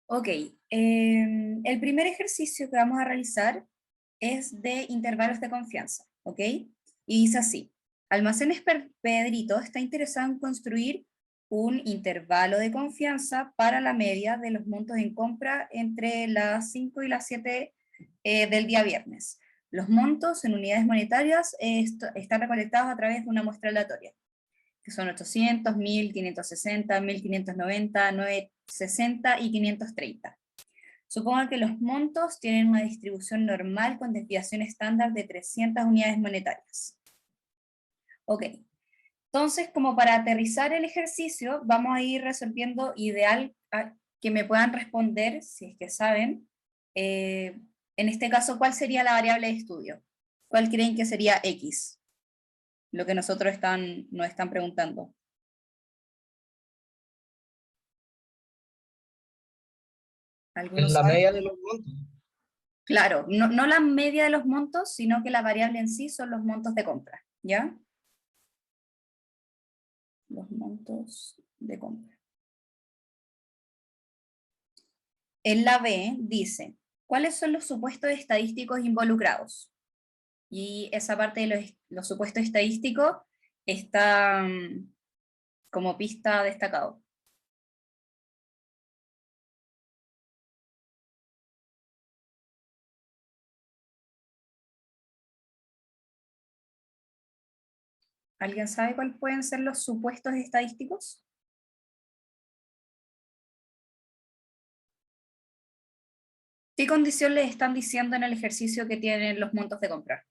Ok, el primer ejercicio que vamos a realizar es de intervalos de confianza, ¿ok? Y dice así: Almacenes Pedrito está interesado en construir un intervalo de confianza para la media de los montos en compra entre las 5 y las 7 del día viernes. Los montos en unidades monetarias están recolectados a través de una muestra aleatoria, que son 800, 1000, 560, 1590, 960 y 530. Suponga que los montos tienen una distribución normal con desviación estándar de 300 unidades monetarias. Ok, entonces como para aterrizar el ejercicio, vamos a ir resolviendo ideal que me puedan responder, si es que saben, en este caso, ¿cuál sería la variable de estudio? ¿Cuál creen que sería X? Lo que nos están preguntando. En ¿Algunos la saben? media de los montos. Claro, no la media de los montos, sino que la variable en sí son los montos de compra, ¿ya? Los montos de compra. En la B dice, ¿cuáles son los supuestos estadísticos involucrados? Y esa parte de los supuestos estadísticos está como pista destacado. ¿Alguien sabe cuáles pueden ser los supuestos estadísticos? ¿Qué condición les están diciendo en el ejercicio que tienen los montos de compra?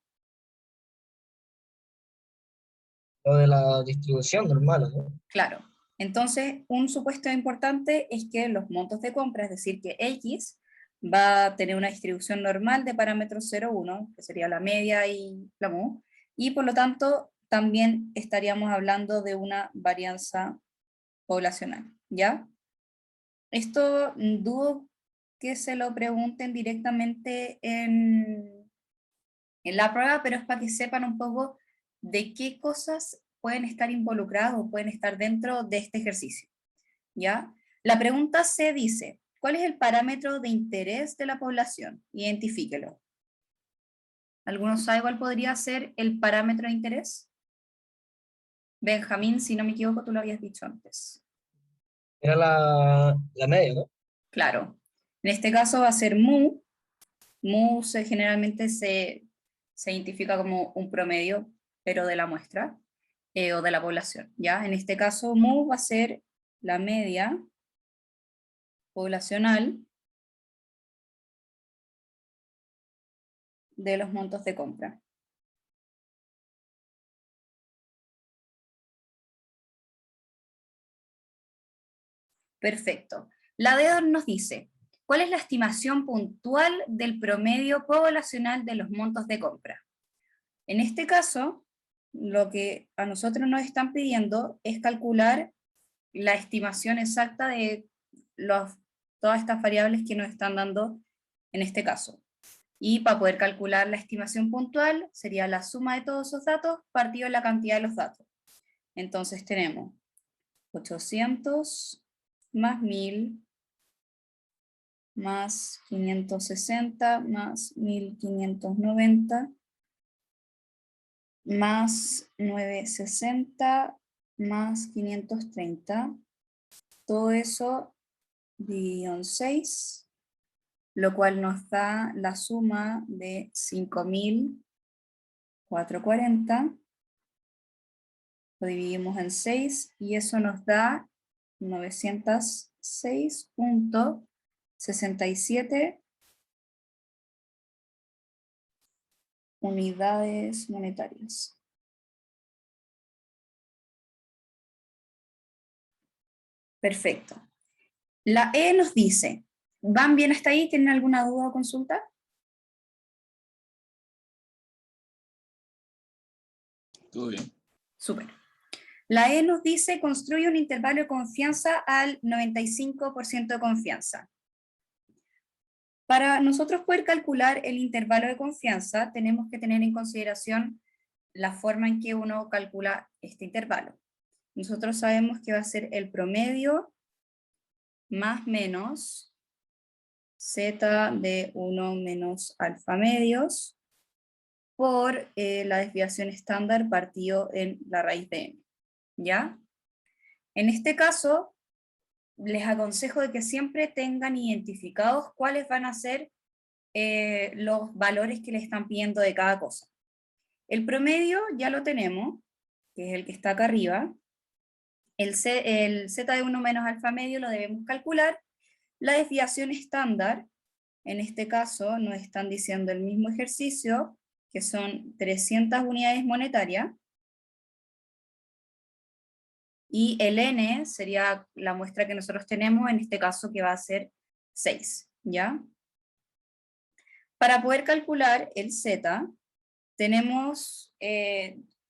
Lo de la distribución normal, ¿no? Claro. Entonces, un supuesto importante es que los montos de compra, es decir, que X va a tener una distribución normal de parámetros 0, 1, que sería la media y la mu, y por lo tanto también estaríamos hablando de una varianza poblacional, ¿ya? Esto dudo que se lo pregunten directamente en la prueba, pero es para que sepan un poco de qué cosas pueden estar involucradas o pueden estar dentro de este ejercicio, ¿ya? La pregunta C dice, ¿cuál es el parámetro de interés de la población? Identifíquelo. ¿Alguno sabe cuál podría ser el parámetro de interés? Benjamín, si no me equivoco, tú lo habías dicho antes. Era la media, ¿no? Claro. En este caso va a ser mu. Mu generalmente se identifica como un promedio, pero de la muestra o de la población, ¿ya? En este caso, mu va a ser la media poblacional de los montos de compra. Perfecto. La D nos dice, ¿cuál es la estimación puntual del promedio poblacional de los montos de compra? En este caso, lo que a nosotros nos están pidiendo es calcular la estimación exacta de todas estas variables que nos están dando en este caso. Y para poder calcular la estimación puntual, sería la suma de todos esos datos partido de la cantidad de los datos. Entonces tenemos 800 más 1000 más 560 más 1590 más 960 más 530. Todo eso dividido en 6, lo cual nos da la suma de 5440. Lo dividimos en 6 y eso nos da 906.67 unidades monetarias. Perfecto. La E nos dice, ¿van bien hasta ahí? ¿Tienen alguna duda o consulta? Todo bien. Súper. La E nos dice, construye un intervalo de confianza al 95% de confianza. Para nosotros poder calcular el intervalo de confianza, tenemos que tener en consideración la forma en que uno calcula este intervalo. Nosotros sabemos que va a ser el promedio más menos z de 1 menos alfa medios por la desviación estándar partido en la raíz de m, ¿ya? En este caso, les aconsejo de que siempre tengan identificados cuáles van a ser los valores que le están pidiendo de cada cosa. El promedio ya lo tenemos, que es el que está acá arriba. El z de 1 menos alfa medio lo debemos calcular. La desviación estándar, en este caso nos están diciendo el mismo ejercicio, que son 300 unidades monetarias, y el n sería la muestra que nosotros tenemos, en este caso que va a ser 6, ¿ya? Para poder calcular el z, tenemos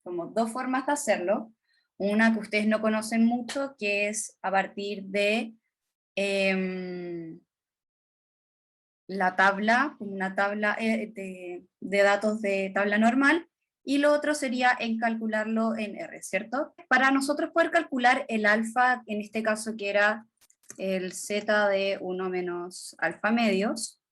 como dos formas de hacerlo. Una que ustedes no conocen mucho, que es a partir de la tabla, como una tabla de datos de tabla normal, y lo otro sería en calcularlo en R, ¿cierto? Para nosotros poder calcular el alfa, en este caso que era el z de 1 menos alfa medios,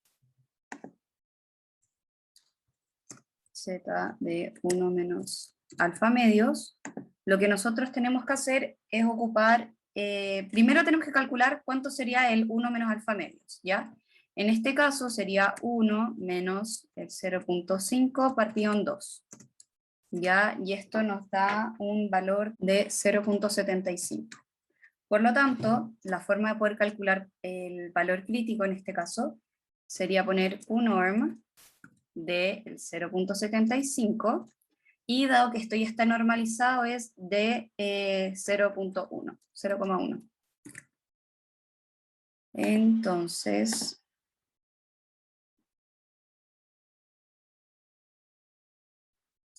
z de 1 menos alfa medios, lo que nosotros tenemos que hacer es ocupar, primero tenemos que calcular cuánto sería el 1 menos alfa medios, ¿ya? En este caso sería 1 menos el 0.5 partido en 2, ¿ya? Y esto nos da un valor de 0.75. Por lo tanto, la forma de poder calcular el valor crítico en este caso sería poner un norm del 0.75, y dado que esto ya está normalizado es de 0.1. Entonces,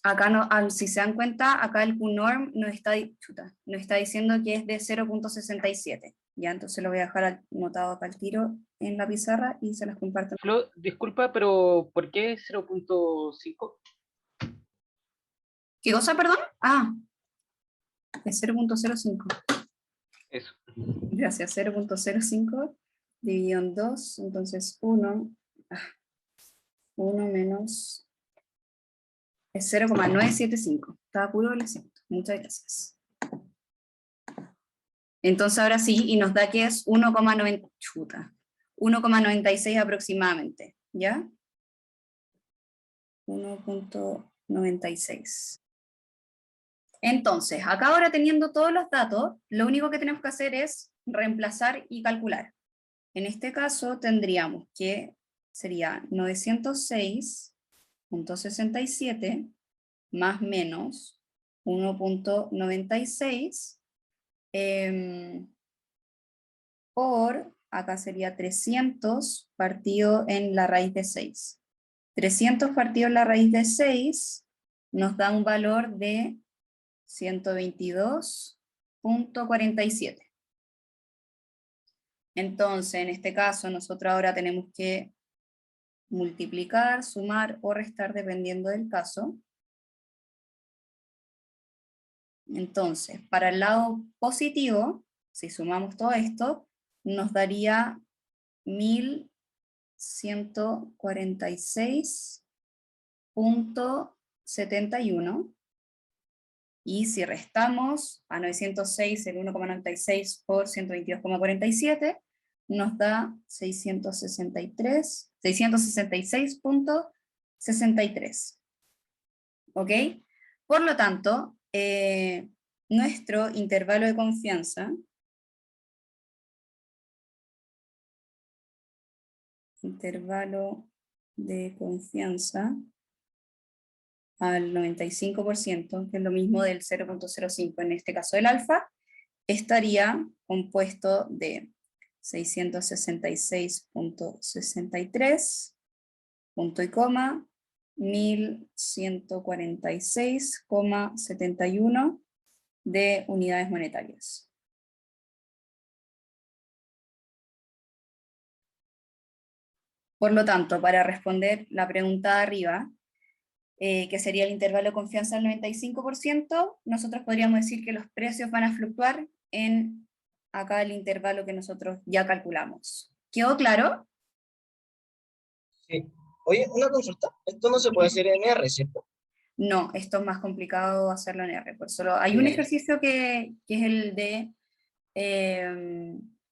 acá no, si se dan cuenta, acá el QNorm nos está diciendo que es de 0.67. Ya, entonces lo voy a dejar anotado acá al tiro en la pizarra y se las comparto. Flo, disculpa, pero ¿por qué 0.5? ¿Qué cosa, perdón? Ah, es 0.05. Eso. Gracias, 0.05 dividido en 2, entonces 1 menos, es 0,975, estaba puro el acento, muchas gracias. Entonces ahora sí, y nos da que es 1,96 aproximadamente, ¿ya? 1.96. Entonces, acá ahora teniendo todos los datos, lo único que tenemos que hacer es reemplazar y calcular. En este caso tendríamos que sería 906.67 más menos 1.96 por, acá sería 300 partido en la raíz de 6. 300 partido en la raíz de 6 nos da un valor de 122.47. Entonces, en este caso, nosotros ahora tenemos que multiplicar, sumar o restar dependiendo del caso. Entonces, para el lado positivo, si sumamos todo esto, nos daría 1146.71. Y si restamos a 906 el 1,96 por 122,47, nos da 666.63. ¿Ok? Por lo tanto, nuestro intervalo de confianza, al 95%, que es lo mismo del 0.05 en este caso del alfa, estaría compuesto de 666.63, punto y coma, 1146,71 de unidades monetarias. Por lo tanto, para responder la pregunta de arriba, que sería el intervalo de confianza del 95%, nosotros podríamos decir que los precios van a fluctuar en acá el intervalo que nosotros ya calculamos. ¿Quedó claro? Sí. Oye, una consulta. Esto no se puede hacer en R, ¿cierto? No, esto es más complicado hacerlo en R. Por solo hay un Ya, ejercicio que es el de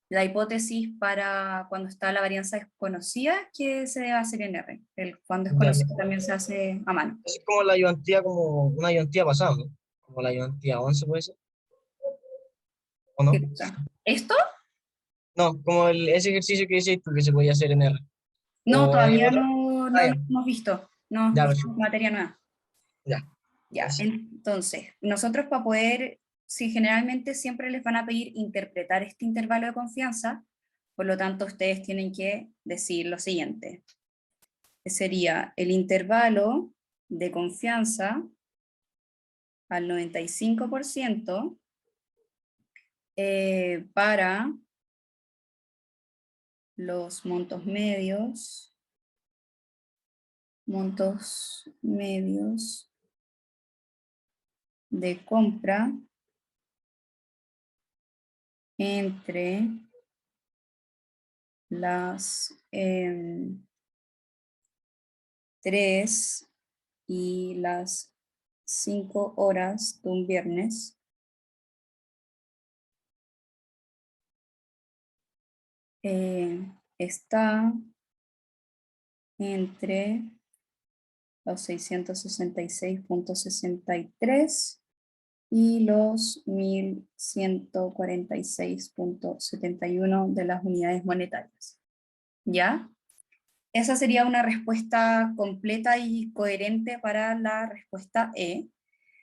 la hipótesis para cuando está la varianza desconocida, que se debe hacer en R. El cuando es ya. conocido también se hace a mano. Es como la ayudantía, como una ayudantía pasada, ¿no? Como la ayudantía 11 puede ser, ¿o ¿Qué no? cosa? ¿Esto? No, como ese ejercicio que dices tú que se podía hacer en R. No, ¿O es todavía otro? no Ah, lo ya, hemos visto. No, ya, esto perfecto. es materia nueva. Ya, Ya, gracias. entonces, nosotros para poder, si generalmente siempre les van a pedir interpretar este intervalo de confianza, por lo tanto ustedes tienen que decir lo siguiente, que sería el intervalo de confianza al 95% para los montos medios de compra entre las 3 y las 5 horas de un viernes está entre los 666,63 y los 1146,71 de las unidades monetarias. ¿Ya? Esa sería una respuesta completa y coherente para la respuesta E.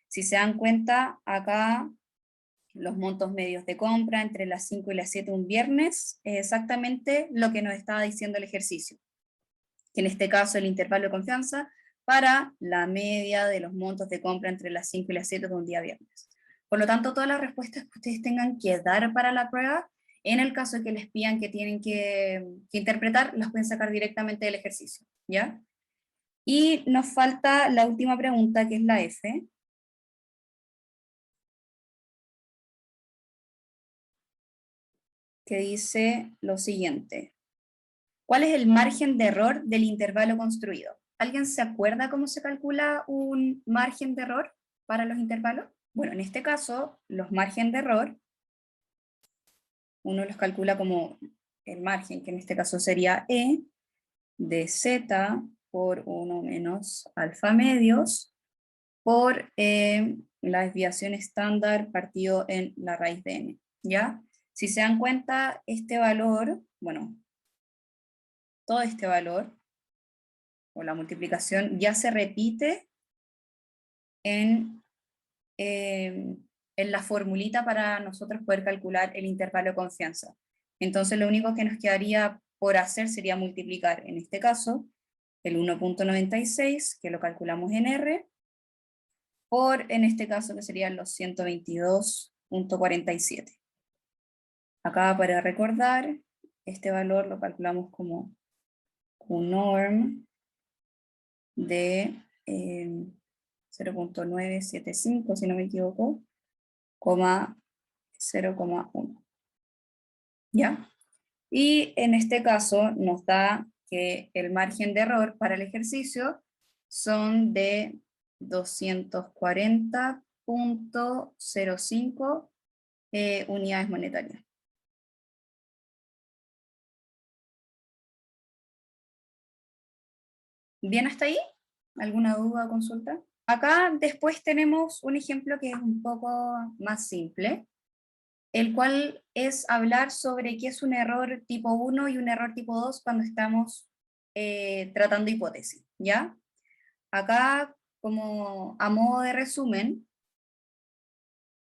Si se dan cuenta, acá los montos medios de compra entre las 5 y las 7 un viernes es exactamente lo que nos estaba diciendo el ejercicio, que en este caso el intervalo de confianza para la media de los montos de compra entre las 5 y las 7 de un día viernes. Por lo tanto, todas las respuestas que ustedes tengan que dar para la prueba, en el caso de que les pidan que tienen que interpretar, las pueden sacar directamente del ejercicio, ¿ya? Y nos falta la última pregunta, que es la F, que dice lo siguiente. ¿Cuál es el margen de error del intervalo construido? ¿Alguien se acuerda cómo se calcula un margen de error para los intervalos? Bueno, en este caso, los margen de error, uno los calcula como el margen, que en este caso sería E, de Z por 1 menos alfa medios, por la desviación estándar partido en la raíz de n, ¿ya? Si se dan cuenta, este valor, bueno, todo este valor, o la multiplicación, ya se repite en, en la formulita para nosotros poder calcular el intervalo de confianza. Entonces lo único que nos quedaría por hacer sería multiplicar, en este caso, el 1,96, que lo calculamos en R, por, en este caso, que serían los 122,47. Acá para recordar, este valor lo calculamos como un norm de 0,975, si no me equivoco, 0,1. ¿Ya? Y en este caso nos da que el margen de error para el ejercicio son de 240,05 unidades monetarias. ¿Bien hasta ahí? ¿Alguna duda o consulta? Acá después tenemos un ejemplo que es un poco más simple, el cual es hablar sobre qué es un error tipo 1 y un error tipo 2 cuando estamos tratando hipótesis, ¿ya? Acá, como a modo de resumen,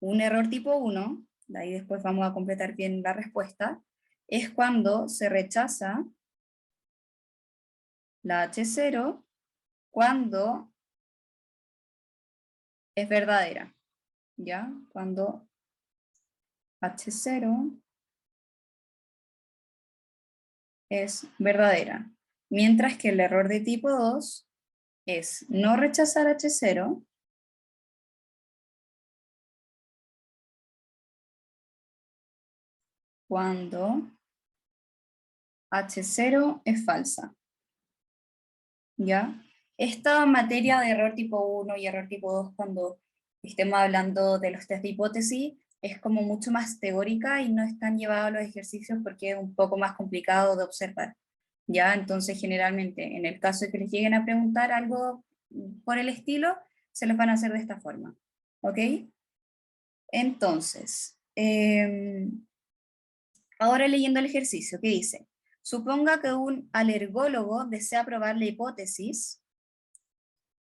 un error tipo 1, de ahí después vamos a completar bien la respuesta, es cuando se rechaza la H0 cuando es verdadera, ¿ya? Cuando H0 es verdadera, mientras que el error de tipo 2 es no rechazar H0 cuando H0 es falsa. ¿Ya? Esta materia de error tipo 1 y error tipo 2, cuando estemos hablando de los test de hipótesis, es como mucho más teórica y no están llevados a los ejercicios porque es un poco más complicado de observar. ¿Ya? Entonces, generalmente, en el caso de que les lleguen a preguntar algo por el estilo, se los van a hacer de esta forma. ¿Ok? Entonces, ahora leyendo el ejercicio, ¿qué dice? Suponga que un alergólogo desea probar la hipótesis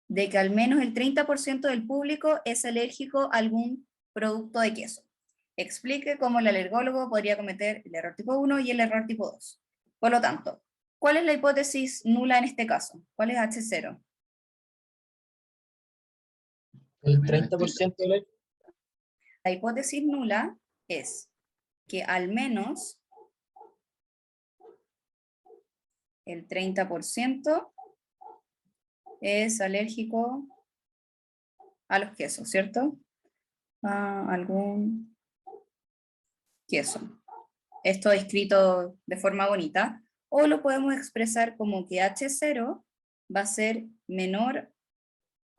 de que al menos el 30% del público es alérgico a algún producto de queso. Explique cómo el alergólogo podría cometer el error tipo 1 y el error tipo 2. Por lo tanto, ¿cuál es la hipótesis nula en este caso? ¿Cuál es H0? El 30% de La hipótesis nula es que al menos el 30% es alérgico a los quesos, ¿cierto? A algún queso. Esto escrito de forma bonita, o lo podemos expresar como que H0 va a ser menor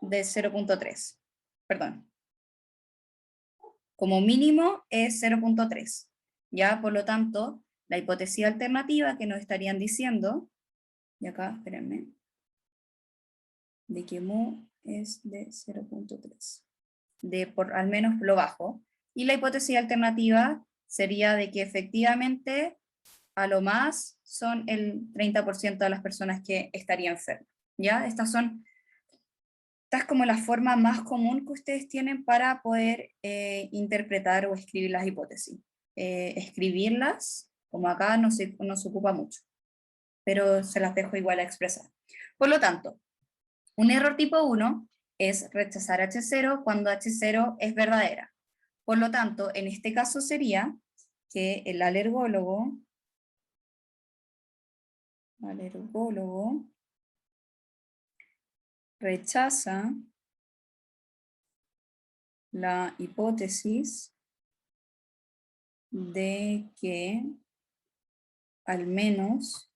de 0.3. Perdón. Como mínimo es 0.3. Ya, por lo tanto, la hipótesis alternativa que nos estarían diciendo, y acá, espérenme, de que mu es de 0.3, de por al menos lo bajo, y la hipótesis alternativa sería de que efectivamente a lo más son el 30% de las personas que estarían enfermas. ¿Ya? Esta es como la forma más común que ustedes tienen para poder interpretar o escribir las hipótesis. Escribirlas, como acá, no se ocupa mucho, pero se las dejo igual a expresar. Por lo tanto, un error tipo 1 es rechazar H0 cuando H0 es verdadera. Por lo tanto, en este caso sería que el alergólogo rechaza la hipótesis de que al menos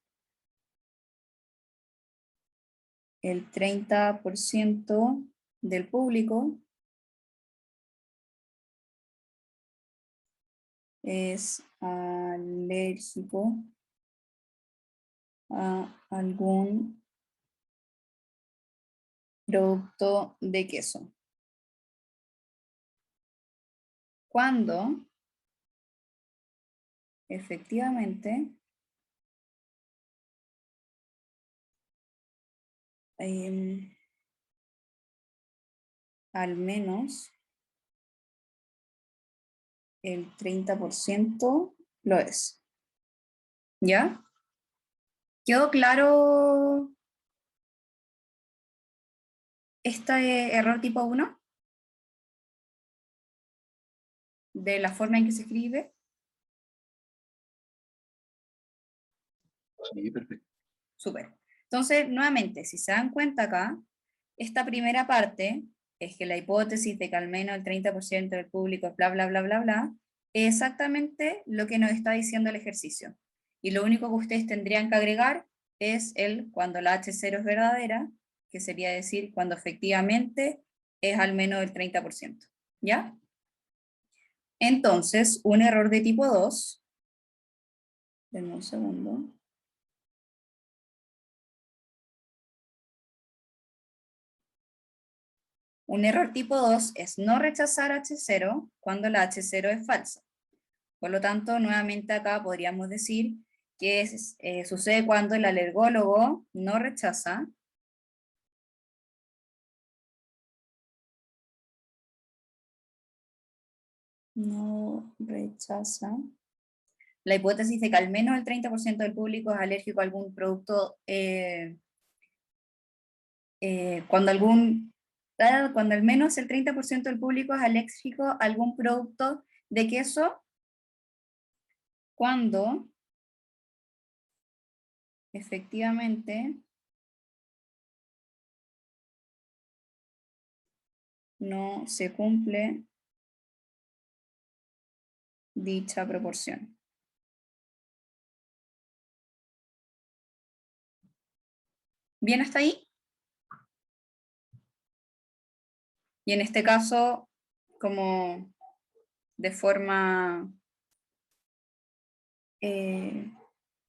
el 30% del público es alérgico a algún producto de queso. Cuando efectivamente al menos el 30% lo es. ¿Ya? ¿Quedó claro este error tipo 1? De la forma en que se escribe. Sí, perfecto. Súper. Entonces, nuevamente, si se dan cuenta acá, esta primera parte es que la hipótesis de que al menos el 30% del público es bla, bla, bla, bla, bla, es exactamente lo que nos está diciendo el ejercicio. Y lo único que ustedes tendrían que agregar es el cuando la H0 es verdadera, que sería decir cuando efectivamente es al menos el 30%. ¿Ya? Entonces, un error de tipo 2, denme un segundo. Un error tipo 2 es no rechazar H0 cuando la H0 es falsa. Por lo tanto, nuevamente acá podríamos decir que sucede cuando el alergólogo no rechaza la hipótesis de que al menos el 30% del público es alérgico a algún producto, cuando al menos el 30% del público es alérgico a algún producto de queso, cuando efectivamente no se cumple dicha proporción. ¿Bien hasta ahí? Y en este caso, como de forma,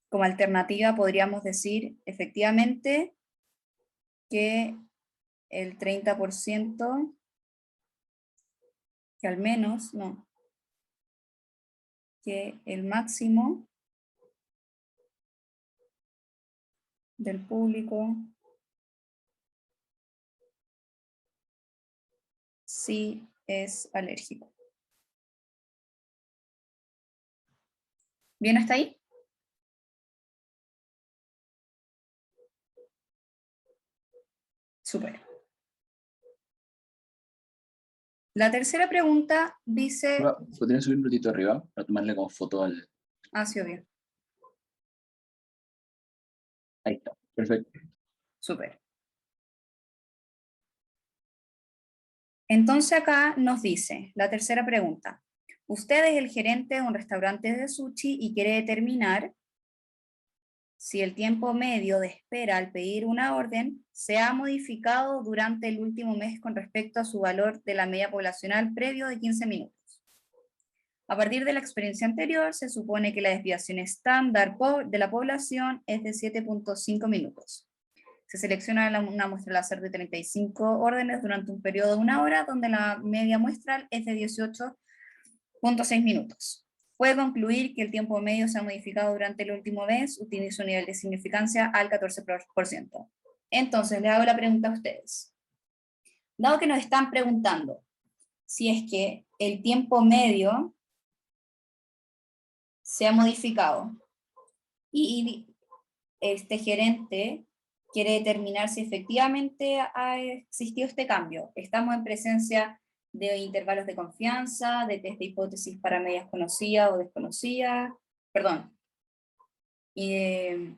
como alternativa, podríamos decir efectivamente que el 30%, que al menos, no, que el máximo del público sí es alérgico. ¿Bien hasta ahí? Súper. La tercera pregunta dice... ¿Podrían subir un ratito arriba para tomarle como foto al... Ah, sí, obvio. Ahí está, perfecto. Súper. Entonces acá nos dice, la tercera pregunta. Usted es el gerente de un restaurante de sushi y quiere determinar si el tiempo medio de espera al pedir una orden se ha modificado durante el último mes con respecto a su valor de la media poblacional previo de 15 minutos. A partir de la experiencia anterior, se supone que la desviación estándar de la población es de 7.5 minutos. Se selecciona una muestra láser de 35 órdenes durante un periodo de 1 hora, donde la media muestral es de 18.6 minutos. Puede concluir que el tiempo medio se ha modificado durante el último mes, utiliza un nivel de significancia al 14%. Entonces, les hago la pregunta a ustedes. Dado que nos están preguntando si es que el tiempo medio se ha modificado y este gerente quiere determinar si efectivamente ha existido este cambio. Estamos en presencia de intervalos de confianza, de test de hipótesis para medias conocidas o desconocidas, perdón, y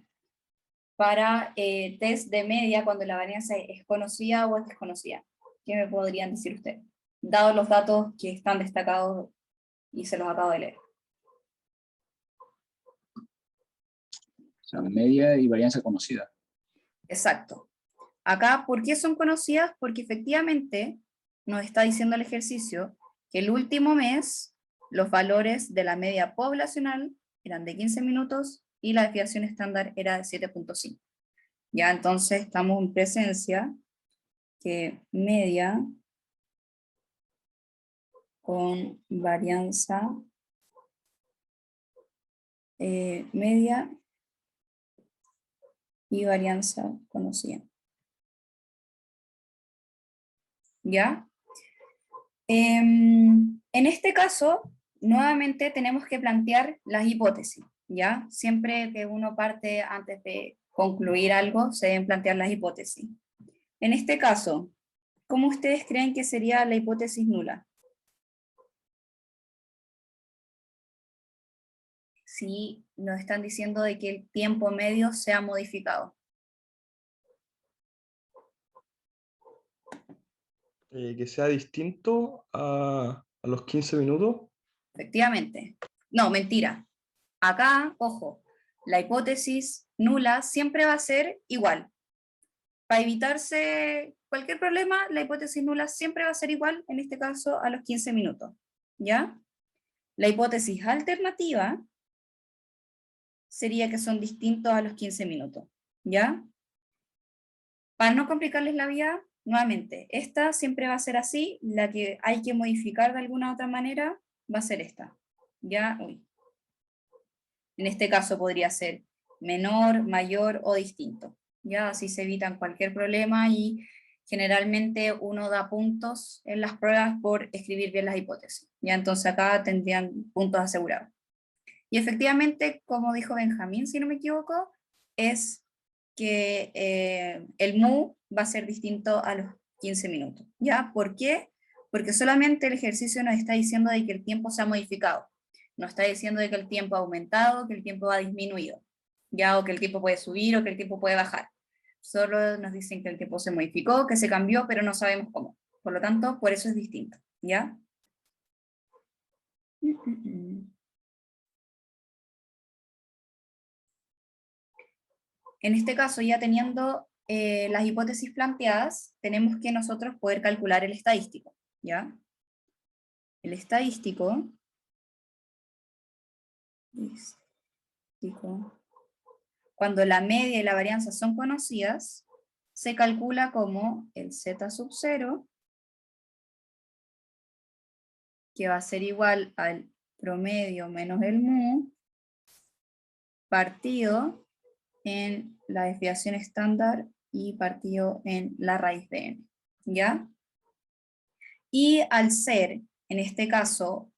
para test de media cuando la varianza es conocida o es desconocida. ¿Qué me podrían decir ustedes? Dados los datos que están destacados y se los acabo de leer. O sea, media y varianza conocida. Exacto. Acá, ¿por qué son conocidas? Porque efectivamente nos está diciendo el ejercicio que el último mes los valores de la media poblacional eran de 15 minutos y la desviación estándar era de 7.5. Ya, entonces estamos en presencia que media con varianza media y varianza conocida. ¿Ya? En este caso, nuevamente tenemos que plantear las hipótesis, ¿ya? Siempre que uno parte antes de concluir algo, se deben plantear las hipótesis. En este caso, ¿cómo ustedes creen que sería la hipótesis nula? Si nos están diciendo de que el tiempo medio se ha modificado. Que sea distinto a los 15 minutos. Efectivamente. No, mentira. Acá, ojo, la hipótesis nula siempre va a ser igual. Para evitarse cualquier problema, la hipótesis nula siempre va a ser igual, en este caso, a los 15 minutos. ¿Ya? La hipótesis alternativa sería que son distintos a los 15 minutos. ¿Ya? Para no complicarles la vida, nuevamente, esta siempre va a ser así, la que hay que modificar de alguna otra manera va a ser esta. ¿Ya? Uy. En este caso podría ser menor, mayor o distinto. Ya así se evitan cualquier problema y generalmente uno da puntos en las pruebas por escribir bien las hipótesis. Ya entonces acá tendrían puntos asegurados. Y efectivamente, como dijo Benjamín, si no me equivoco, es que el mu va a ser distinto a los 15 minutos. ¿Ya? ¿Por qué? Porque solamente el ejercicio nos está diciendo de que el tiempo se ha modificado. No está diciendo de que el tiempo ha aumentado, que el tiempo ha disminuido. ¿Ya? O que el tiempo puede subir o que el tiempo puede bajar. Solo nos dicen que el tiempo se modificó, que se cambió, pero no sabemos cómo. Por lo tanto, por eso es distinto. ¿Ya? En este caso, ya teniendo las hipótesis planteadas, tenemos que nosotros poder calcular el estadístico, ¿ya? El estadístico, cuando la media y la varianza son conocidas, se calcula como el z sub 0, que va a ser igual al promedio menos el mu, partido en la desviación estándar y partido en la raíz de n, ¿ya? Y al ser, en este caso,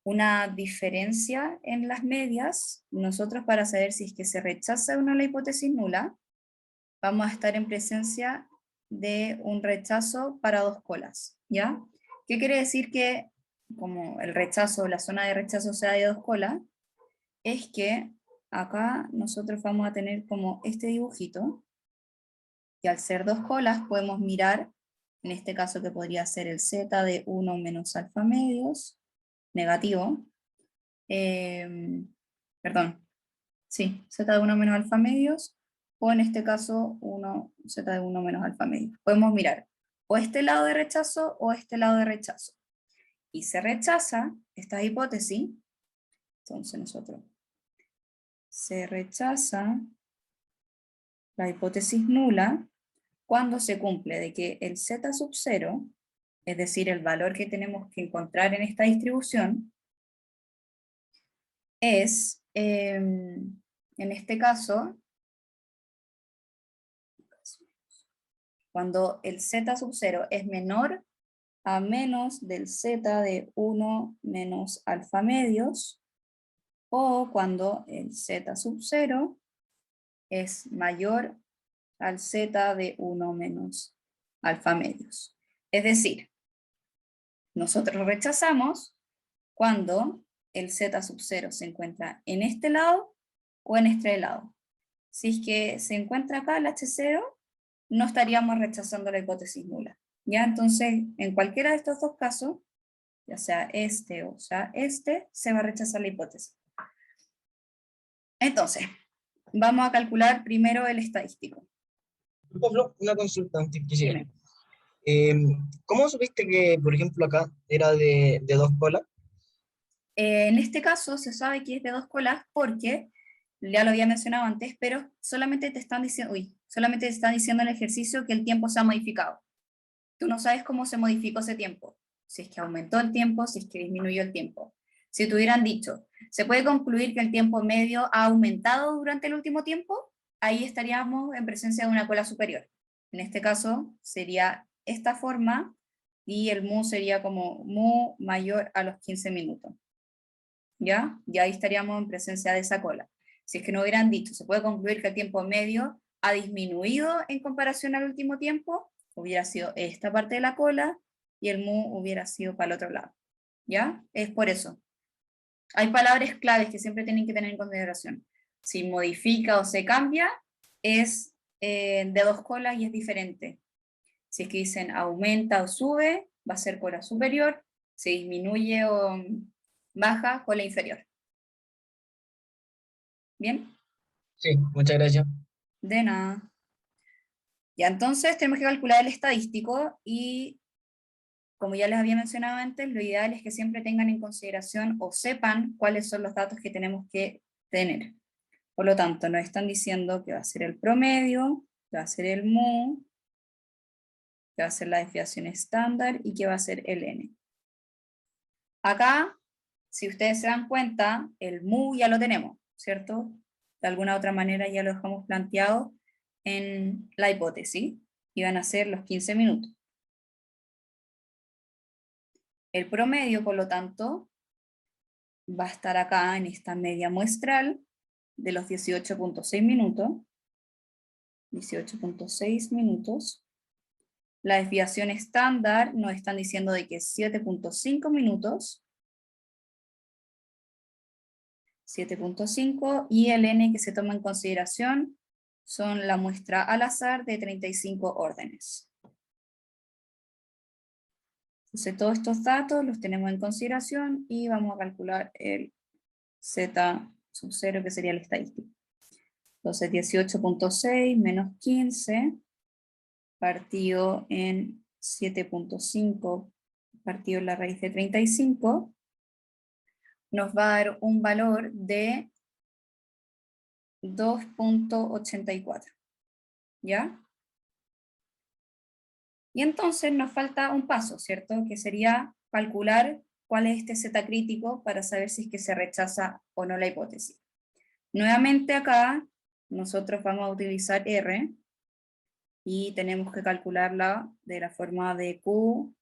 una diferencia en las medias, nosotros para saber si es que se rechaza o no la hipótesis nula, vamos a estar en presencia de un rechazo para dos colas, ¿ya? ¿Qué quiere decir que, como el rechazo, la zona de rechazo sea de dos colas? Es que acá nosotros vamos a tener como este dibujito, que al ser dos colas podemos mirar, en este caso que podría ser el z de 1 menos alfa medios, negativo, perdón, sí, z de 1 menos alfa medios, o en este caso z de 1 menos alfa medios. Podemos mirar o este lado de rechazo o este lado de rechazo. Y se rechaza esta hipótesis, entonces nosotros se rechaza la hipótesis nula cuando se cumple de que el z sub 0, es decir, el valor que tenemos que encontrar en esta distribución, es, en este caso, cuando el z sub 0 es menor a menos del z de 1 menos alfa medios, o cuando el z sub 0 es mayor al z de 1 menos alfa medios. Es decir, nosotros rechazamos cuando el z sub 0 se encuentra en este lado o en este lado. Si es que se encuentra acá el h0, no estaríamos rechazando la hipótesis nula. ¿Ya? Entonces, en cualquiera de estos dos casos, ya sea este o sea este, se va a rechazar la hipótesis. Entonces, vamos a calcular primero el estadístico. Pablo, una consulta antes quisiera. Dime. ¿Cómo supiste que, por ejemplo, acá era de dos colas? En este caso se sabe que es de dos colas porque, ya lo había mencionado antes, pero solamente te están diciendo, solamente te están diciendo en el ejercicio que el tiempo se ha modificado. Tú no sabes cómo se modificó ese tiempo, si es que aumentó el tiempo, si es que disminuyó el tiempo. Si te hubieran dicho, se puede concluir que el tiempo medio ha aumentado durante el último tiempo, ahí estaríamos en presencia de una cola superior. En este caso sería esta forma y el mu sería como mu mayor a los 15 minutos. ¿Ya? Y ahí estaríamos en presencia de esa cola. Si es que no hubieran dicho, se puede concluir que el tiempo medio ha disminuido en comparación al último tiempo, hubiera sido esta parte de la cola y el mu hubiera sido para el otro lado. ¿Ya? Es por eso. Hay palabras claves que siempre tienen que tener en consideración. Si modifica o se cambia, es de dos colas y es diferente. Si es que dicen aumenta o sube, va a ser cola superior. Si disminuye o baja, cola inferior. ¿Bien? Sí, muchas gracias. De nada. Ya, entonces tenemos que calcular el estadístico y, como ya les había mencionado antes, lo ideal es que siempre tengan en consideración o sepan cuáles son los datos que tenemos que tener. Por lo tanto, nos están diciendo que va a ser el promedio, que va a ser el mu, que va a ser la desviación estándar y que va a ser el n. Acá, si ustedes se dan cuenta, el mu ya lo tenemos, ¿cierto? De alguna otra manera ya lo dejamos planteado en la hipótesis, y van a ser los 15 minutos. El promedio, por lo tanto, va a estar acá en esta media muestral de los 18.6 minutos. 18.6 minutos. La desviación estándar nos están diciendo de que es 7.5 minutos. 7.5, y el n que se toma en consideración son la muestra al azar de 35 órdenes. Entonces todos estos datos los tenemos en consideración y vamos a calcular el z sub 0, que sería el estadístico. Entonces 18.6 menos 15 partido en 7.5 partido en la raíz de 35 nos va a dar un valor de 2.84. ¿Ya? Y entonces nos falta un paso, ¿cierto? Que sería calcular cuál es este z crítico para saber si es que se rechaza o no la hipótesis. Nuevamente acá nosotros vamos a utilizar R y tenemos que calcularla de la forma de Q-norm.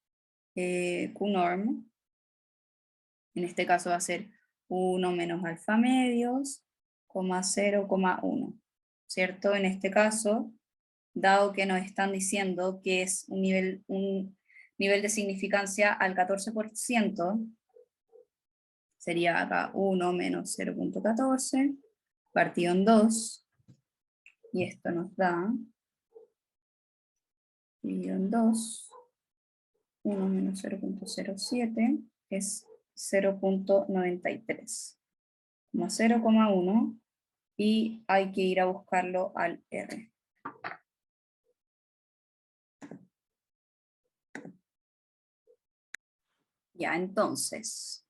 En este caso va a ser 1 menos alfa medios, 0,1, ¿cierto? En este caso, dado que nos están diciendo que es un nivel de significancia al 14%, sería acá 1 menos 0.14, partido en 2, y esto nos da, dividido en 2, 1 menos 0.07, es 0.93, 0,1, y hay que ir a buscarlo al R. Ya, entonces,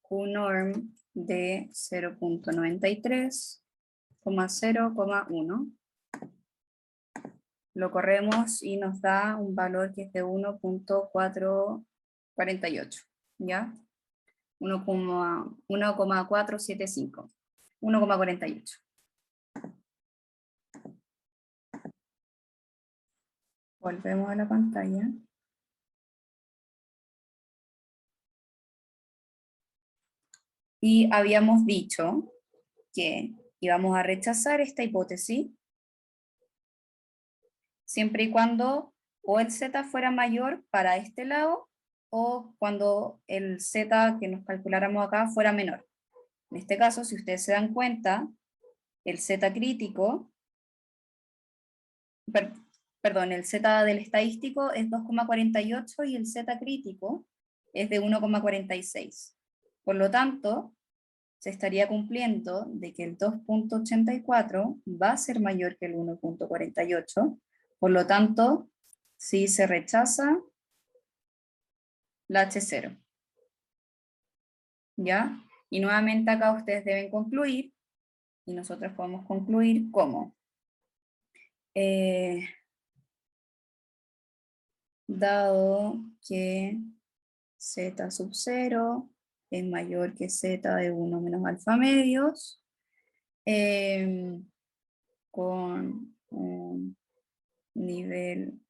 Q-norm de 0.93, 0,1. Lo corremos y nos da un valor que es de 1.448, ¿ya? 1,475, 1,48. Volvemos a la pantalla. Y habíamos dicho que íbamos a rechazar esta hipótesis siempre y cuando o el z fuera mayor para este lado o cuando el z que nos calculáramos acá fuera menor. En este caso, si ustedes se dan cuenta, el z crítico, perdón, el z del estadístico es 2,48 y el z crítico es de 1,46. Por lo tanto, se estaría cumpliendo de que el 2.84 va a ser mayor que el 1.48, por lo tanto, sí se rechaza la H0. ¿Ya? Y nuevamente acá ustedes deben concluir, y nosotros podemos concluir como dado que z sub 0 es mayor que z de 1 menos alfa medios, con un nivel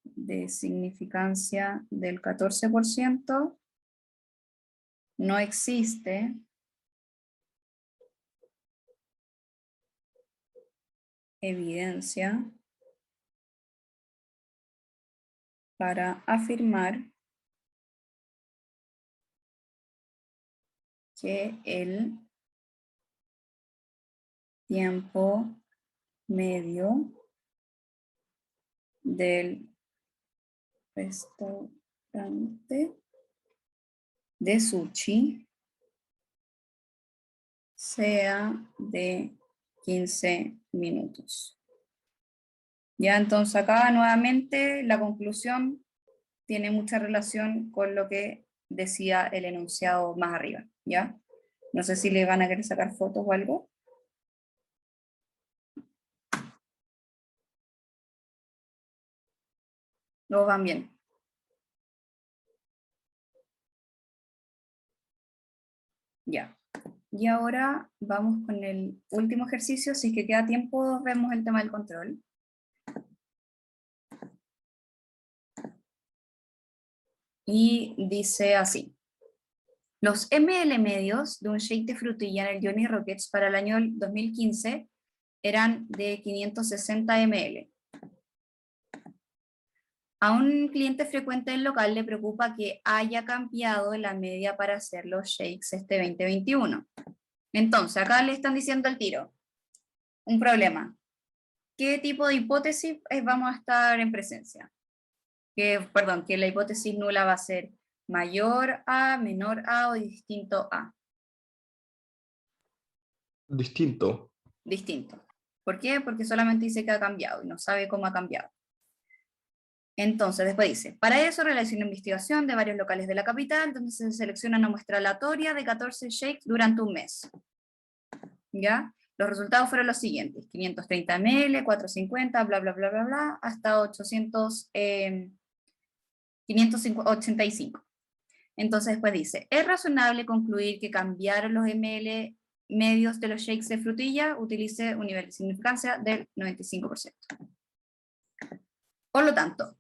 de significancia del 14%, no existe evidencia para afirmar que el tiempo medio del restaurante de sushi sea de 15 minutos. Ya, entonces acá nuevamente la conclusión tiene mucha relación con lo que decía el enunciado más arriba, ¿ya? No sé si le van a querer sacar fotos o algo. ¿No van bien? Ya. Y ahora vamos con el último ejercicio, si es que queda tiempo vemos el tema del control. Y dice así: los ml medios de un shake de frutilla en el Johnny Rockets para el año 2015 eran de 560 ml. A un cliente frecuente del local le preocupa que haya cambiado la media para hacer los shakes este 2021. Entonces, acá le están diciendo al tiro un problema. ¿Qué tipo de hipótesis vamos a estar en presencia? Que la hipótesis nula va a ser mayor a, menor a o distinto a. Distinto. Distinto. ¿Por qué? Porque solamente dice que ha cambiado y no sabe cómo ha cambiado. Entonces, después dice, para eso realiza una investigación de varios locales de la capital, donde se selecciona una muestra aleatoria de 14 shakes durante un mes. ¿Ya? Los resultados fueron los siguientes, 530 ml, 450, bla, bla, bla, bla, bla, hasta 585. Entonces después dice, ¿es razonable concluir que cambiar los ml medios de los shakes de frutilla utilice un nivel de significancia del 95%? Por lo tanto,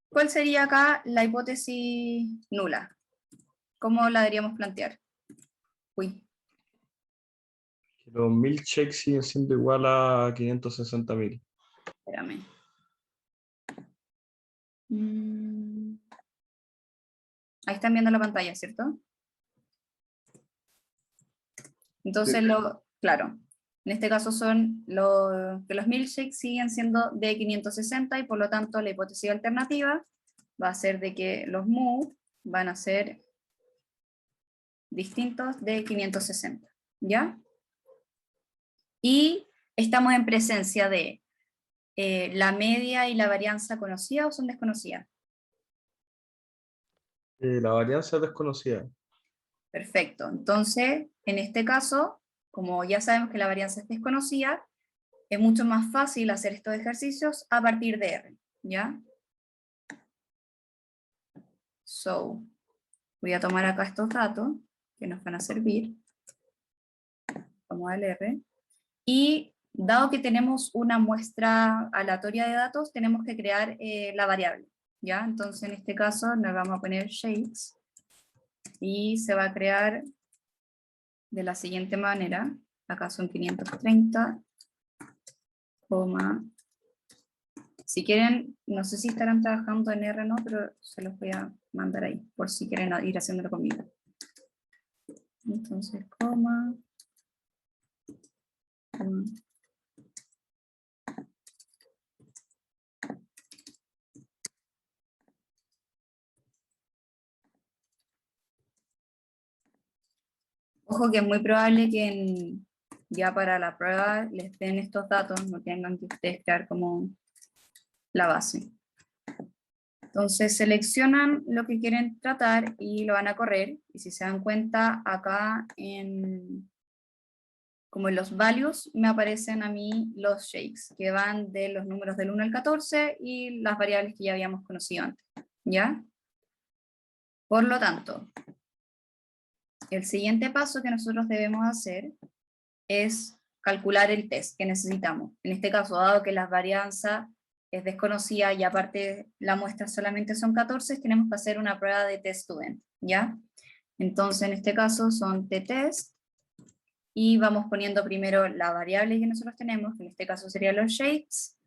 ¿cuál sería acá la hipótesis nula? ¿Cómo la deberíamos plantear? Uy, Que los milkshakes siguen siendo igual a 560.000. espérame. Ahí están viendo la pantalla, ¿cierto? Entonces, claro, en este caso son que los milkshakes siguen siendo de 560 y por lo tanto la hipótesis alternativa va a ser de que los mu van a ser distintos de 560, ¿ya? Y estamos en presencia de la media y la varianza conocida o son desconocidas. La varianza es desconocida. Perfecto, entonces en este caso, como ya sabemos que la varianza es desconocida, es mucho más fácil hacer estos ejercicios a partir de R, ¿ya? So, voy a tomar acá estos datos que nos van a servir. Vamos al R. Y dado que tenemos una muestra aleatoria de datos, tenemos que crear la variable, ¿ya? Entonces en este caso nos vamos a poner shakes y se va a crear de la siguiente manera. Acá son 530, si quieren, no sé si estarán trabajando en R o no, pero se los voy a mandar ahí, por si quieren ir haciéndolo conmigo. Entonces, coma. Ojo que es muy probable que ya para la prueba les den estos datos, no tengan que ustedes crear como la base. Entonces seleccionan lo que quieren tratar y lo van a correr, y si se dan cuenta acá como en los values me aparecen a mí los shakes, que van de los números del 1 al 14 y las variables que ya habíamos conocido antes, ¿ya? Por lo tanto, el siguiente paso que nosotros debemos hacer es calcular el test que necesitamos. En este caso, dado que la varianza es desconocida y aparte la muestra solamente son 14, tenemos que hacer una prueba de test student, ¿ya? Entonces en este caso son t-test, y vamos poniendo primero la variable que nosotros tenemos, que en este caso serían los shakes,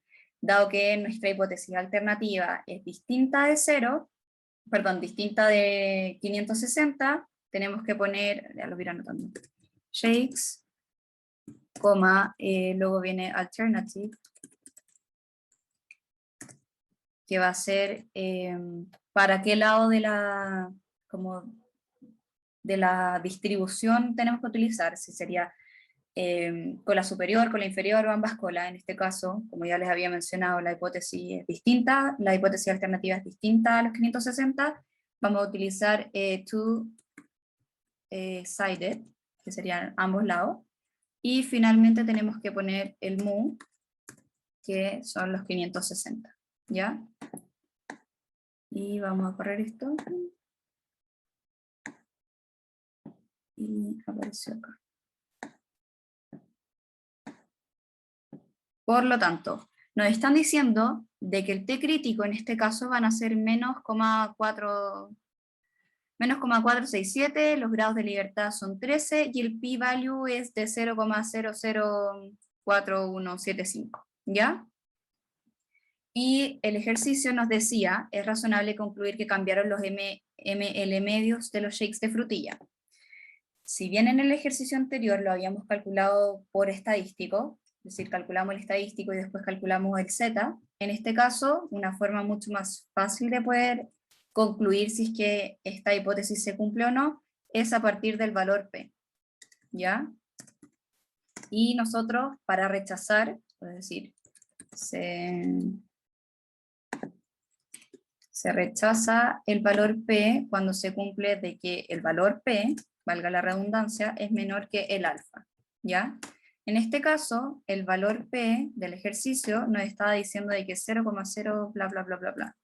dado que nuestra hipótesis alternativa es distinta de 0, perdón, distinta de 560, tenemos que poner, ya lo voy anotando, shakes, coma, luego viene alternative, que va a ser para qué lado de la distribución tenemos que utilizar, si sería con la superior, con la inferior o ambas colas. En este caso, como ya les había mencionado, la hipótesis es distinta, la hipótesis alternativa es distinta a los 560, vamos a utilizar two-sided, que serían ambos lados, y finalmente tenemos que poner el mu, que son los 560, ¿ya? Y vamos a correr esto. Y apareció acá. Por lo tanto, nos están diciendo de que el T crítico en este caso van a ser menos 0,467, los grados de libertad son 13 y el p-value es de 0,004175, ¿ya? Y el ejercicio nos decía, es razonable concluir que cambiaron los ml medios de los shakes de frutilla. Si bien en el ejercicio anterior lo habíamos calculado por estadístico, es decir, calculamos el estadístico y después calculamos el Z, en este caso, una forma mucho más fácil de poder concluir si es que esta hipótesis se cumple o no, es a partir del valor P, ¿ya? Y nosotros, para rechazar, es decir, se rechaza el valor P cuando se cumple de que el valor P, valga la redundancia, es menor que el alfa, ¿ya? En este caso, el valor P del ejercicio nos estaba diciendo de que 0,0 bla bla bla bla bla,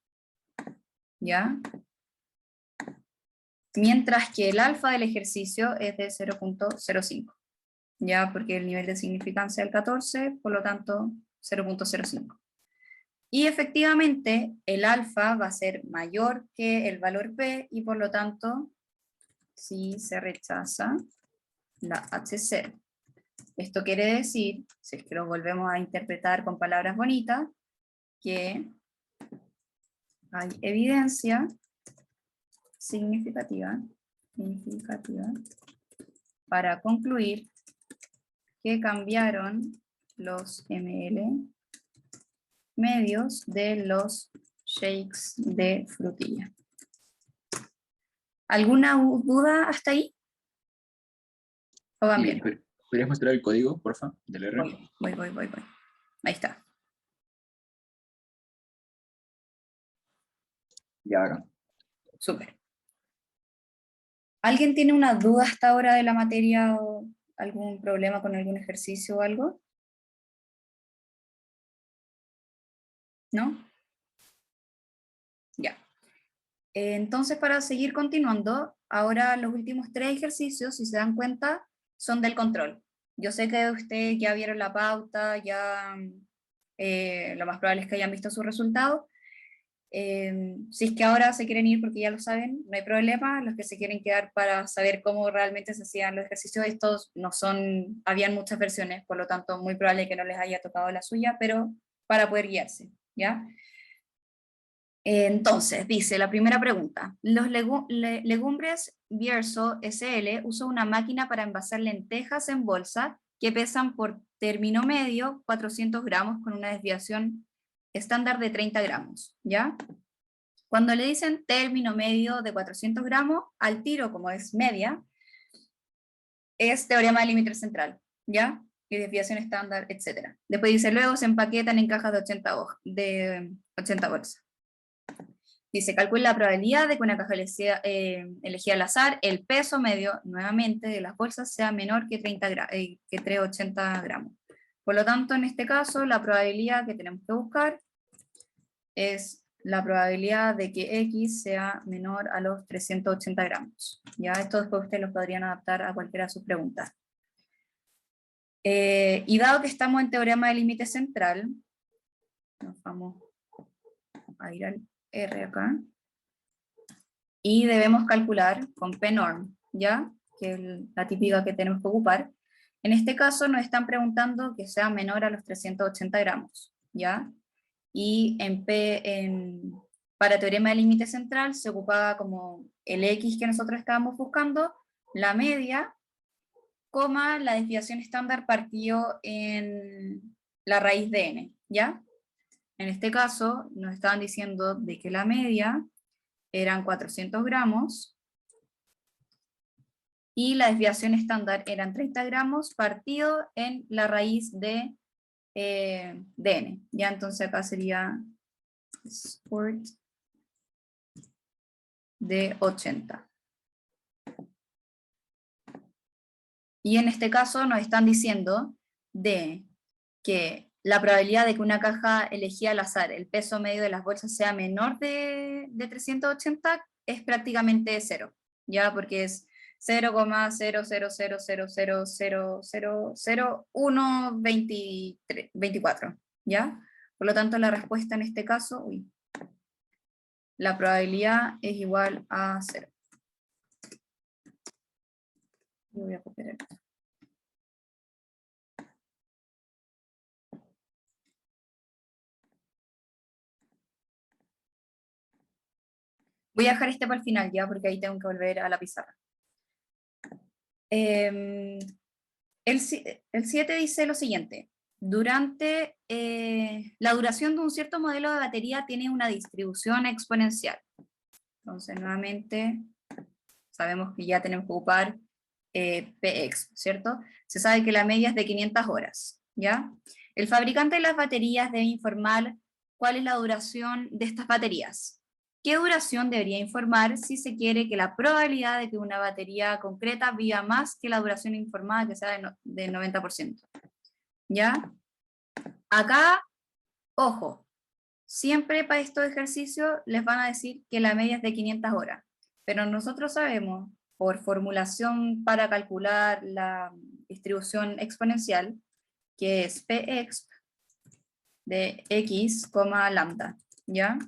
¿ya? Mientras que el alfa del ejercicio es de 0,05, ¿ya? Porque el nivel de significancia es el 14, por lo tanto 0,05. Y efectivamente el alfa va a ser mayor que el valor P y por lo tanto sí se rechaza la HC. Esto quiere decir, si es que lo volvemos a interpretar con palabras bonitas, que hay evidencia significativa para concluir que cambiaron los ml medios de los shakes de frutilla. ¿Alguna duda hasta ahí? ¿O van bien? ¿Podrías mostrar el código, porfa, del R? Voy. Ahí está. Ya, acá. Súper. ¿Alguien tiene una duda hasta ahora de la materia o algún problema con algún ejercicio o algo? ¿No? Ya. Entonces, para seguir continuando, ahora los últimos 3 ejercicios, si se dan cuenta, son del control. Yo sé que ustedes ya vieron la pauta, ya lo más probable es que hayan visto sus resultados. Si es que ahora se quieren ir porque ya lo saben, no hay problema. Los que se quieren quedar para saber cómo realmente se hacían los ejercicios, estos no son, habían muchas versiones, por lo tanto muy probable que no les haya tocado la suya, pero para poder guiarse, ¿ya? Entonces, dice la primera pregunta, los Legumbres Bierzo SL usa una máquina para envasar lentejas en bolsa que pesan por término medio 400 gramos con una desviación estándar de 30 gramos, ¿ya? Cuando le dicen término medio de 400 gramos, al tiro, como es media, es teorema del límite central, ¿ya? Y desviación estándar, etc. Después dice, luego se empaquetan en cajas de 80 bolsas. Dice, calcula la probabilidad de que una caja elegida al azar, el peso medio, nuevamente, de las bolsas sea menor que 380 gramos. Por lo tanto, en este caso, la probabilidad que tenemos que buscar es la probabilidad de que X sea menor a los 380 gramos. Ya esto después ustedes lo podrían adaptar a cualquiera de sus preguntas. Y dado que estamos en teorema del límite central, nos vamos a ir al R acá, y debemos calcular con P-norm, ¿ya? Que es la típica que tenemos que ocupar. En este caso nos están preguntando que sea menor a los 380 gramos, ¿ya? Y para teorema del límite central se ocupaba como el X que nosotros estábamos buscando, la media, coma la desviación estándar partido en la raíz de n, ¿ya? En este caso nos estaban diciendo de que la media eran 400 gramos y la desviación estándar eran 30 gramos partido en la raíz de n. Ya entonces acá sería squirt de 80. Y en este caso nos están diciendo de que la probabilidad de que una caja elegida al azar, el peso medio de las bolsas sea menor de 380 es prácticamente cero, ¿ya? Porque es 0,00000000124, ¿ya? Por lo tanto, la respuesta en este caso, la probabilidad es igual a 0. Yo voy a copiar esto. Voy a dejar este para el final ya, porque ahí tengo que volver a la pizarra. El 7 dice lo siguiente. Durante la duración de un cierto modelo de batería tiene una distribución exponencial. Entonces, nuevamente, sabemos que ya tenemos que ocupar PX, ¿cierto? Se sabe que la media es de 500 horas, ¿ya? El fabricante de las baterías debe informar cuál es la duración de estas baterías. ¿Qué duración debería informar si se quiere que la probabilidad de que una batería concreta viva más que la duración informada, que sea del 90%? ¿Ya? Acá, ojo, siempre para estos ejercicios les van a decir que la media es de 500 horas, pero nosotros sabemos, por formulación para calcular la distribución exponencial, que es Px de x, lambda, ¿ya?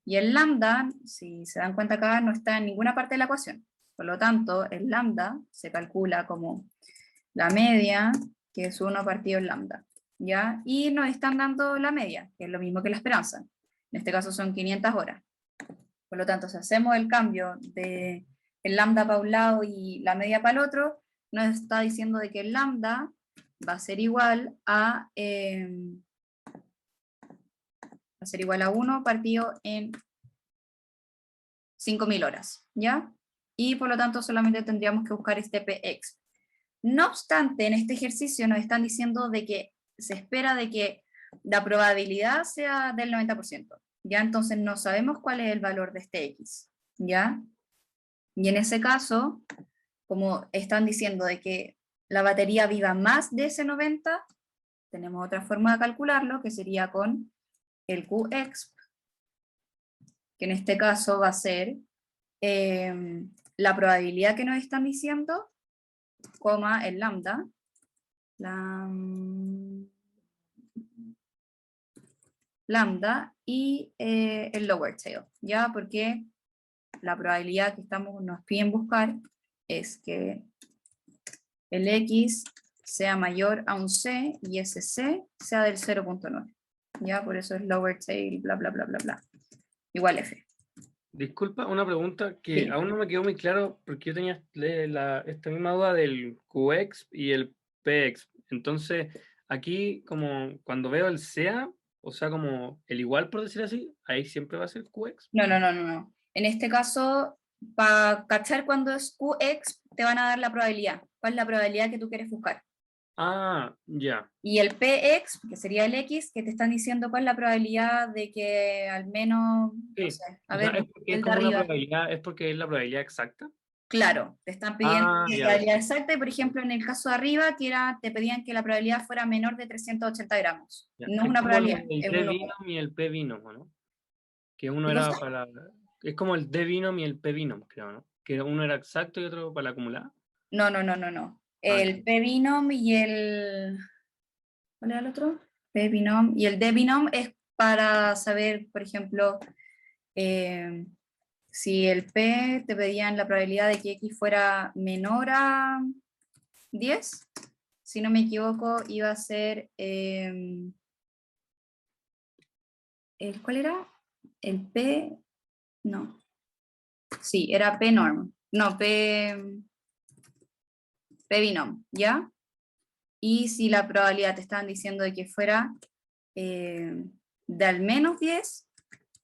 Y el lambda, si se dan cuenta acá, no está en ninguna parte de la ecuación. Por lo tanto, el lambda se calcula como la media, que es 1 partido el lambda, ¿ya? Y nos están dando la media, que es lo mismo que la esperanza. En este caso son 500 horas. Por lo tanto, si hacemos el cambio de el lambda para un lado y la media para el otro, nos está diciendo de que el lambda va a ser igual a 1 partido en 5.000 horas, ¿ya? Y por lo tanto solamente tendríamos que buscar este Px. No obstante, en este ejercicio nos están diciendo de que se espera de que la probabilidad sea del 90%, ¿ya? Entonces no sabemos cuál es el valor de este x, ¿ya? Y en ese caso, como están diciendo de que la batería viva más de ese 90, tenemos otra forma de calcularlo, que sería con el Qexp, que en este caso va a ser la probabilidad que nos están diciendo, coma el lambda, lambda y el lower tail, ¿ya? Porque la probabilidad que nos piden buscar es que el x sea mayor a un c y ese c sea del 0.9, ¿ya? Por eso es lower tail, bla, bla, bla, bla, bla, igual f. Disculpa, una pregunta que Sí. aún no me quedó muy claro porque yo tenía esta misma duda del Qexp y el Pexp. Entonces, aquí como cuando veo el sea, o sea, como el igual por decir así, ahí siempre va a ser Qexp. No. En este caso, para cachar cuando es Qx, te van a dar la probabilidad. ¿Cuál es la probabilidad que tú quieres buscar? Ah, ya. Y el Px, que sería el x, que te están diciendo cuál es la probabilidad de que al menos, no Sí. sé, a O sea, ver, es porque es el de como una arriba. probabilidad, es porque es la probabilidad exacta. Claro, te están pidiendo Ah, la ya. probabilidad exacta, y por ejemplo en el caso de arriba, te pedían que la probabilidad fuera menor de 380 gramos. Ya. No es Es una como probabilidad, el es un número. D-binom y el P-binom, ¿no? Que uno ¿Qué cosa? era para... Es como el D-binom y el P-binom, creo, ¿no? Que uno era exacto y otro para la acumulada. No. Ah, El P-binom y el... ¿Cuál era el otro? P-binom. Y el D-binom es para saber, por ejemplo, si el P te pedían la probabilidad de que X fuera menor a 10, si no me equivoco, iba a ser... ¿cuál era? El P... No. Sí, era P-norm. No, P-binom, ¿ya? Y si la probabilidad te estaban diciendo de que fuera de al menos 10,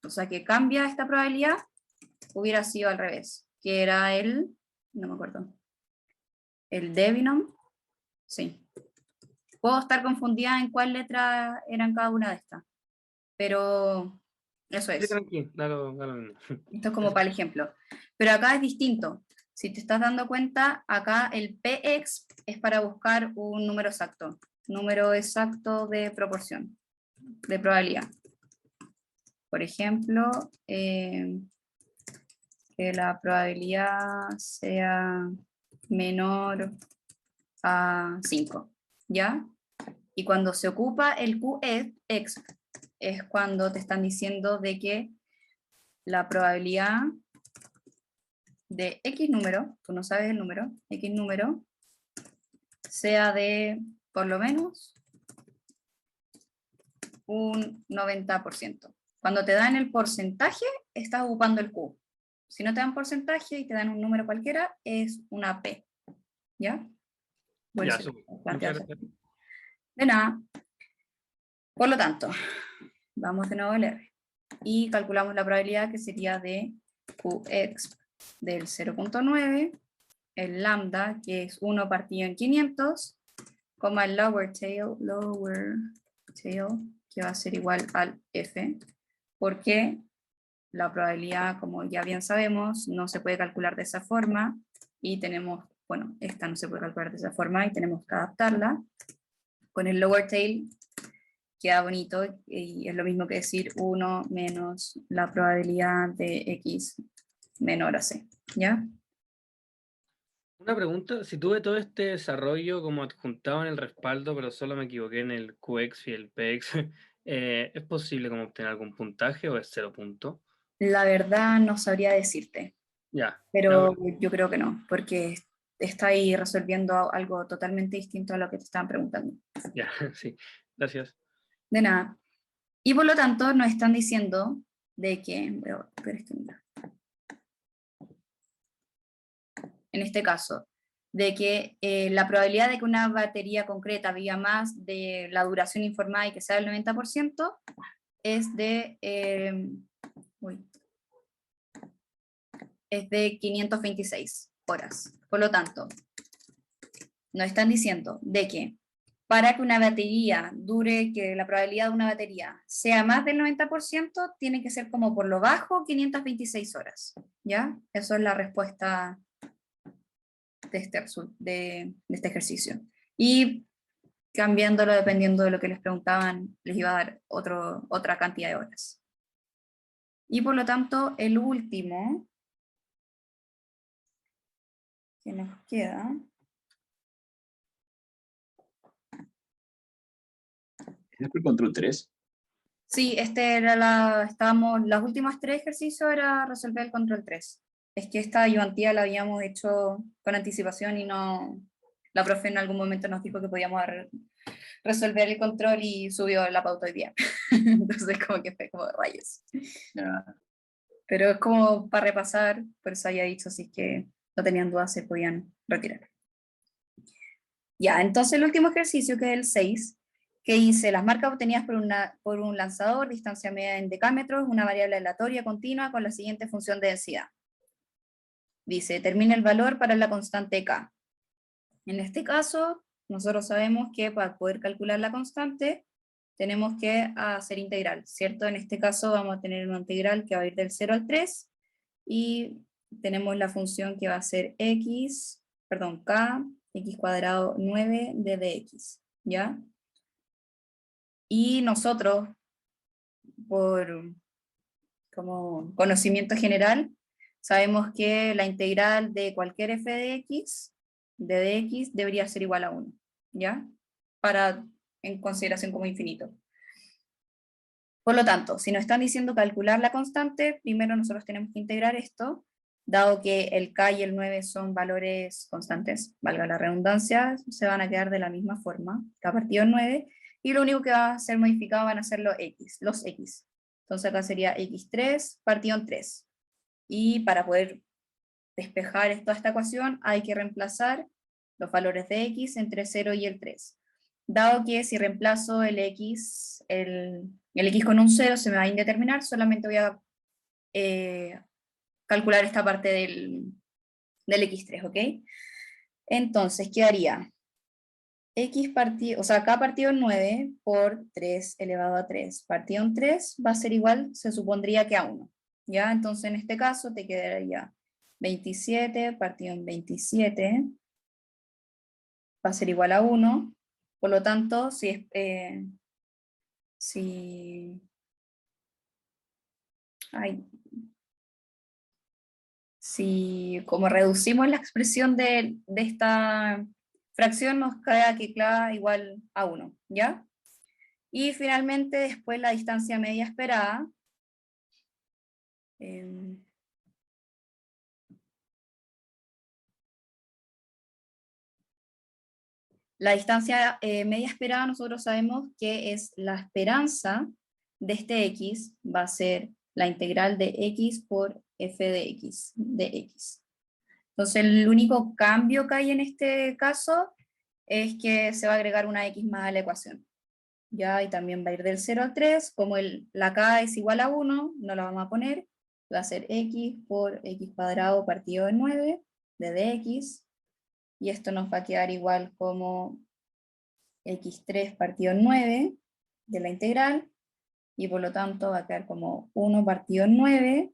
o sea que cambia esta probabilidad, hubiera sido al revés, que era no me acuerdo, el D-binom, sí. Puedo estar confundida en cuál letra eran cada una de estas, pero eso sí, es. tranqui, dalo mismo. Esto es como para el ejemplo. Pero acá es distinto. Si te estás dando cuenta, acá el Px es para buscar un número exacto de proporción, de probabilidad. Por ejemplo, que la probabilidad sea menor a 5, ¿ya? Y cuando se ocupa el Qx es cuando te están diciendo de que la probabilidad de X número, tú no sabes el número, X número, sea de por lo menos un 90%. Cuando te dan el porcentaje, estás ocupando el Q. Si no te dan porcentaje y te dan un número cualquiera, es una P. ¿Ya? Bueno, Ya, súper. Muchas gracias. de nada. Por lo tanto, vamos de nuevo al R. Y calculamos la probabilidad, que sería de Qexp del 0.9, el lambda, que es 1 partido en 500, coma el lower tail, que va a ser igual al f, porque la probabilidad, como ya bien sabemos, no se puede calcular de esa forma, y tenemos, bueno, esta no se puede calcular de esa forma, y tenemos que adaptarla. Con el lower tail queda bonito, y es lo mismo que decir 1 menos la probabilidad de x menor a c, ¿ya? Una pregunta, si tuve todo este desarrollo como adjuntado en el respaldo, pero solo me equivoqué en el QX y el PX, ¿es posible como obtener algún puntaje o es 0 punto? La verdad no sabría decirte, Ya, pero yo creo que no, porque está ahí resolviendo algo totalmente distinto a lo que te estaban preguntando. ya, sí, gracias. De nada. Y por lo tanto nos están diciendo de que, voy a ver esto, mira. En este caso, de que la probabilidad de que una batería concreta viva más de la duración informada y que sea del 90% es de, es de 526 horas. Por lo tanto, nos están diciendo de que para que una batería dure, que la probabilidad de una batería sea más del 90%, tiene que ser como por lo bajo 526 horas. ¿Ya? Eso es la respuesta de este ejercicio. Y cambiándolo dependiendo de lo que les preguntaban, les iba a dar otra cantidad de horas. Y por lo tanto, el último que nos queda... ¿Es por control 3? Sí, era las últimas 3 ejercicios era resolver el control 3. Es que esta ayudantía la habíamos hecho con anticipación y no, la profe en algún momento nos dijo que podíamos resolver el control y subió la pauta hoy día. Entonces como que fue como de rayos. Ya. Pero es como para repasar, por eso había dicho, si es que no tenían dudas se podían retirar. Ya, entonces el último ejercicio, que es el 6, que dice las marcas obtenidas por un lanzador, distancia media en decámetros, una variable aleatoria continua con la siguiente función de densidad. Dice, determina el valor para la constante K. En este caso, nosotros sabemos que para poder calcular la constante, tenemos que hacer integral, ¿cierto? En este caso vamos a tener una integral que va a ir del 0 al 3, y tenemos la función que va a ser K, x cuadrado 9 de dx, ¿ya? Y nosotros, por como conocimiento general, sabemos que la integral de cualquier f de x, de dx, debería ser igual a 1, ¿ya? En consideración como infinito. Por lo tanto, si nos están diciendo calcular la constante, primero nosotros tenemos que integrar esto, dado que el k y el 9 son valores constantes, valga la redundancia, se van a quedar de la misma forma, k partido 9, y lo único que va a ser modificado van a ser los x. Entonces acá sería x3 partido en 3. Y para poder despejar toda esta ecuación hay que reemplazar los valores de x entre 0 y el 3. Dado que si reemplazo el x con un 0 se me va a indeterminar, solamente voy a calcular esta parte del x3, ¿ok? Entonces quedaría k partido en 9 por 3 elevado a 3 partido en 3 va a ser igual, se supondría que a 1. ¿Ya? Entonces en este caso te quedaría 27 partido en 27 va a ser igual a 1. Por lo tanto, si como reducimos la expresión de esta fracción, nos queda que k igual a 1, ¿ya? Y finalmente, después la distancia media esperada, la distancia media esperada nosotros sabemos que es la esperanza de este x, va a ser la integral de x por f de x. Entonces el único cambio que hay en este caso es que se va a agregar una x más a la ecuación. ¿Ya? Y también va a ir del 0 al 3, como la k es igual a 1, no la vamos a poner, va a ser x por x cuadrado partido en 9 de dx, y esto nos va a quedar igual como x3 partido en 9 de la integral, y por lo tanto va a quedar como 1 partido en 9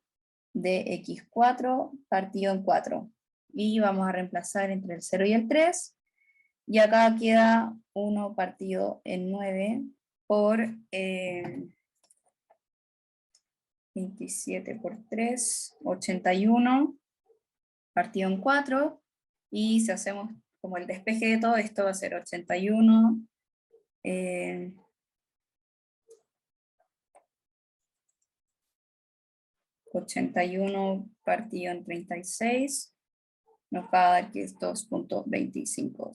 de x4 partido en 4. Y vamos a reemplazar entre el 0 y el 3, y acá queda 1 partido en 9 por 27 por 3, 81 partido en 4, y si hacemos como el despeje de todo esto va a ser 81 81 partido en 36, nos va a dar que es 2.25.